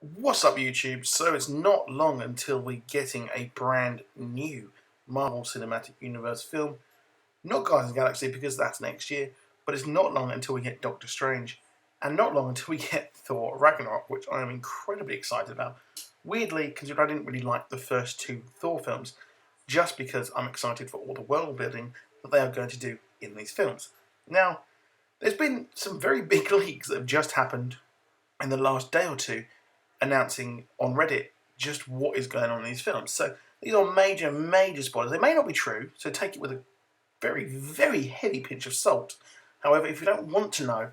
What's up, YouTube? So it's not long until we're getting a brand new Marvel Cinematic Universe film. Not Guardians of the Galaxy because that's next year, but it's not long until we get Doctor Strange, and not long until we get Thor Ragnarok, which I am incredibly excited about. Weirdly, considering I didn't really like the first two Thor films, just because I'm excited for all the world building that they are going to do in these films. Now, there's been some very big leaks that have just happened in the last day or two announcing on Reddit just what is going on in these films. So these are major, major spoilers. They may not be true, so take it with a very, very heavy pinch of salt. However, if you don't want to know,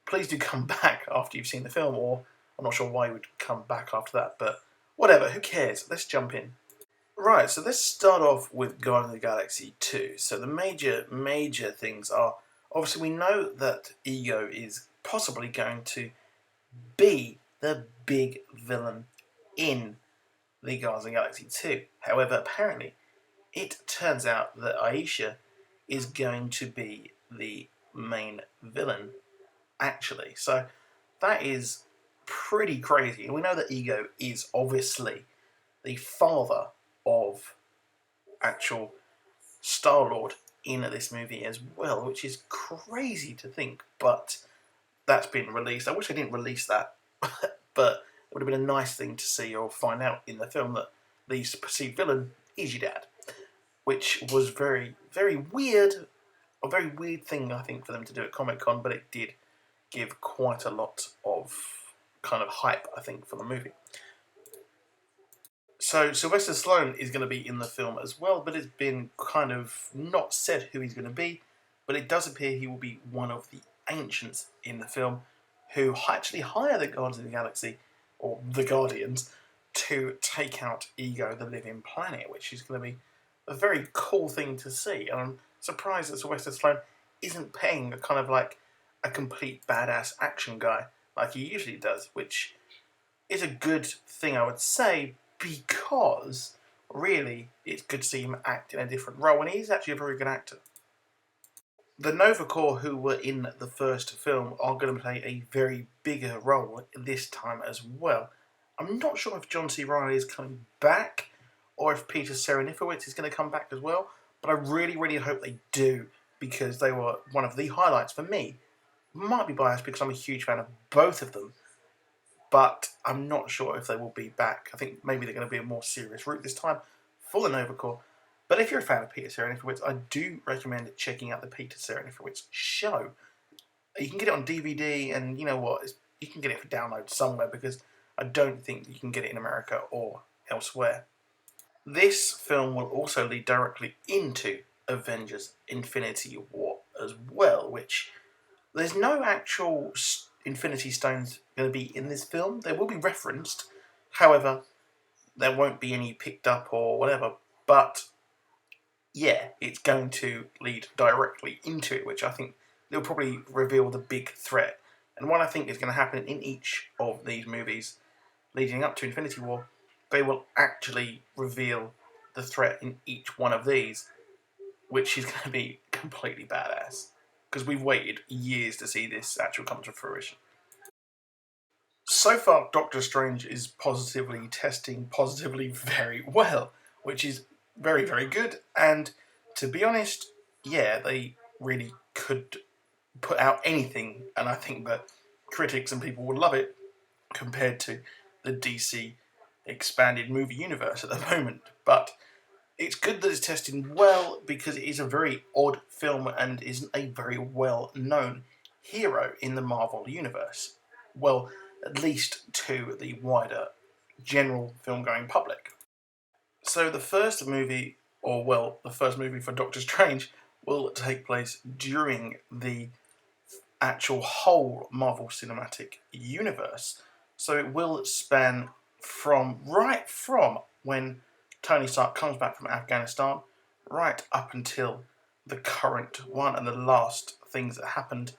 please do come back after you've seen the film, or I'm not sure why you would come back after that, but whatever, who cares? Let's jump in. Right, so let's start off with Guardians of the Galaxy 2. So the major, major things are, obviously we know that Ego is possibly going to be the big villain in the Guardians of the Galaxy 2. However, apparently, it turns out that Aisha is going to be the main villain, actually. So that is pretty crazy. And we know that Ego is obviously the father of actual Star-Lord in this movie as well, which is crazy to think, but that's been released. I wish I didn't release that, but it would have been a nice thing to see or find out in the film that the perceived villain is your dad, which was very, very weird, a very weird thing I think for them to do at Comic Con, but it did give quite a lot of kind of hype I think for the movie. So Sylvester Stallone is going to be in the film as well, but it's been kind of not said who he's going to be, but it does appear he will be one of the ancients in the film who actually hire the Guardians of the Galaxy, or the Guardians, to take out Ego, the living planet, which is going to be a very cool thing to see. And I'm surprised that Sylvester Stallone isn't paying a kind of like a complete badass action guy like he usually does, which is a good thing, I would say, because really it's good to see him act in a different role, and he's actually a very good actor. The Nova Corps who were in the first film are going to play a very bigger role this time as well. I'm not sure if John C. Reilly is coming back or if Peter Serafinowicz is going to come back as well, but I really, really hope they do because they were one of the highlights for me. Might be biased because I'm a huge fan of both of them, but I'm not sure if they will be back. I think maybe they're going to be a more serious route this time for the Nova Corps. But if you're a fan of Peter Serafinowicz, I do recommend checking out the Peter Serafinowicz show. You can get it on DVD, and you know what? You can get it for download somewhere because I don't think you can get it in America or elsewhere. This film will also lead directly into Avengers Infinity War as well, which there's no actual Infinity Stones going to be in this film. They will be referenced, however, there won't be any picked up or whatever. But yeah, it's going to lead directly into it, which I think they'll probably reveal the big threat. And what I think is going to happen in each of these movies leading up to Infinity War, they will actually reveal the threat in each one of these, which is going to be completely badass. Because we've waited years to see this actually come to fruition. So far, Doctor Strange is positively testing positively very well, which is very, very good. And to be honest, yeah, they really could put out anything, and I think that critics and people will love it compared to the DC expanded movie universe at the moment. But it's good that it's testing well because it is a very odd film and isn't a very well known hero in the Marvel universe. Well, at least to the wider general film going public. So the first movie, or well, the first movie for Doctor Strange, will take place during the actual whole Marvel Cinematic Universe. So it will span from right from when Tony Stark comes back from Afghanistan right up until the current one and the last things that happened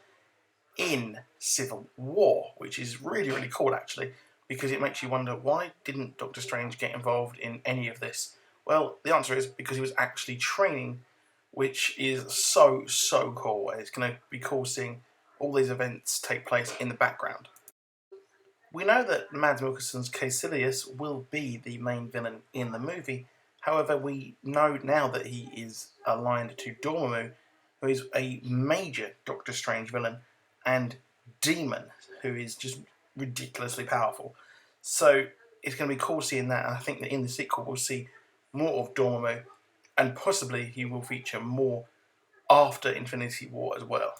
in Civil War, which is really, really cool actually, because it makes you wonder why didn't Doctor Strange get involved in any of this? Well, the answer is because he was actually training, which is so, so cool. It's going to be cool seeing all these events take place in the background. We know that Mads Mikkelsen's Caecilius will be the main villain in the movie. However, we know now that he is aligned to Dormammu, who is a major Doctor Strange villain, and Demon, who is just ridiculously powerful. So it's going to be cool seeing that, and I think that in the sequel we'll see more of Dormammu, and possibly he will feature more after Infinity War as well.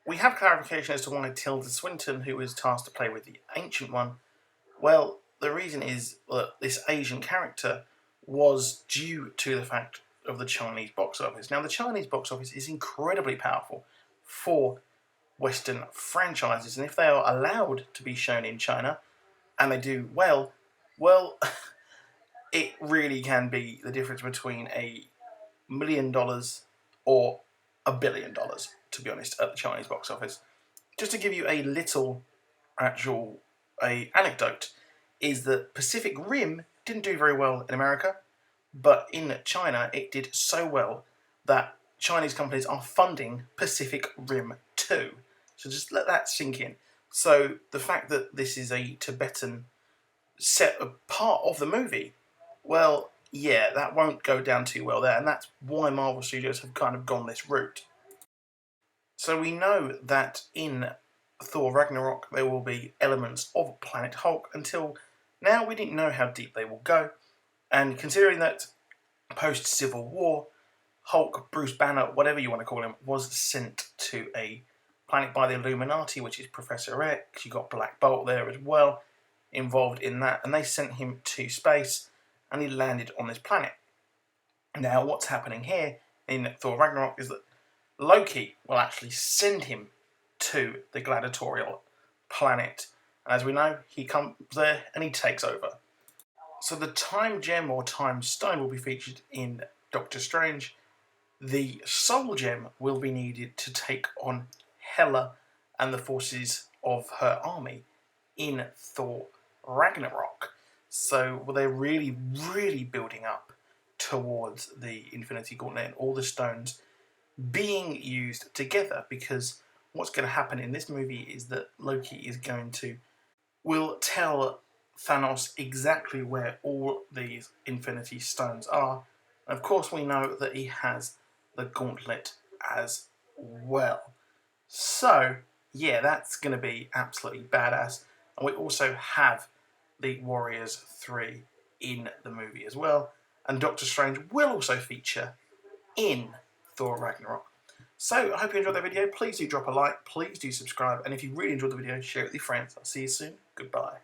We have clarification as to why Tilda Swinton, who was tasked to play with the Ancient One, well, the reason is that this Asian character was due to the fact of the Chinese box office. Now, the Chinese box office is incredibly powerful for Western franchises, and if they are allowed to be shown in China, and they do well, it really can be the difference between $1 million or $1 billion, to be honest, at the Chinese box office. Just to give you a little actual anecdote, is that Pacific Rim didn't do very well in America, but in China it did so well that Chinese companies are funding Pacific Rim 2. So just let that sink in. So the fact that this is a Tibetan set part of the movie, well, yeah, that won't go down too well there, and that's why Marvel Studios have kind of gone this route. So we know that in Thor Ragnarok there will be elements of Planet Hulk. Until now we didn't know how deep they will go, and considering that post-Civil War, Hulk, Bruce Banner, whatever you want to call him, was sent to a planet by the Illuminati, which is Professor X. You got Black Bolt there as well, involved in that, and they sent him to space, and he landed on this planet. Now, what's happening here in Thor Ragnarok is that Loki will actually send him to the gladiatorial planet, and as we know, he comes there and he takes over. So the Time Gem or Time Stone will be featured in Doctor Strange. The Soul Gem will be needed to take on Hela and the forces of her army in Thor Ragnarok. So they're really, really building up towards the Infinity Gauntlet and all the stones being used together, because what's going to happen in this movie is that Loki will tell Thanos exactly where all these Infinity Stones are. And of course we know that he has the gauntlet as well. So, yeah, that's going to be absolutely badass. And we also have the Warriors 3 in the movie as well. And Doctor Strange will also feature in Thor Ragnarok. So, I hope you enjoyed the video. Please do drop a like, please do subscribe, and if you really enjoyed the video, share it with your friends. I'll see you soon. Goodbye.